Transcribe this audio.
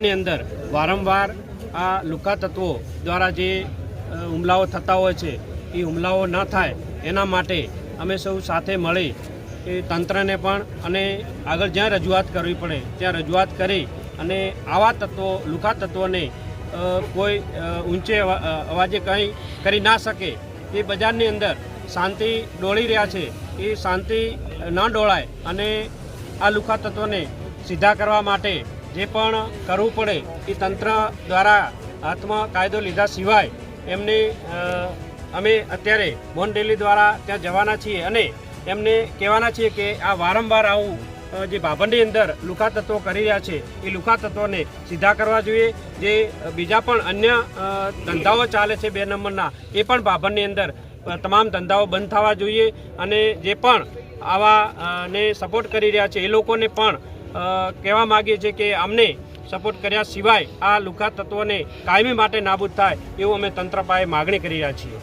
ની અંદર વારંવાર આ લુકા તત્વો દ્વારા જે હુમલાઓ થતા હોય છે એ હુમલાઓ ન થાય એના માટે અમે સૌ સાથે મળી એ તંત્રને પણ અને આગળ જ્યાં રજૂઆત કરવી પડે ત્યાં રજૂઆત કરી અને આવા તત્વો લુકા તત્વોને કોઈ ઊંચે અવાજે કંઈ કરી ના શકે એ બજારની અંદર શાંતિ ડોળી રહ્યા છે એ શાંતિ ન ડોળાય અને આ લુકા તત્વોને સીધા કરવા માટે જે પણ કરવું પડે એ તંત્ર દ્વારા હાથમાં કાયદો લીધા સિવાય એમને અમે અત્યારે બોનડેલી દ્વારા ત્યાં જવાના છીએ અને એમને કહેવાના છીએ કે આ વારંવાર આવું જે ભાભરની અંદર લુકા તત્વો કરી રહ્યા છે એ લુકા તત્વોને સીધા કરવા જોઈએ। જે બીજા પણ અન્ય ધંધાઓ ચાલે છે 2 નંબરના એ પણ ભાભરની અંદર તમામ ધંધાઓ બંધ થવા જોઈએ અને જે પણ આવા ને સપોર્ટ કરી રહ્યા છે એ લોકોને પણ કહેવા માગીએ છીએ કે અમને સપોર્ટ કર્યા સિવાય આ લુકા તત્વોને કાયમી માટે નાબૂદ થાય એવું અમે તંત્ર પાસે માગણી કરી રહ્યા છીએ।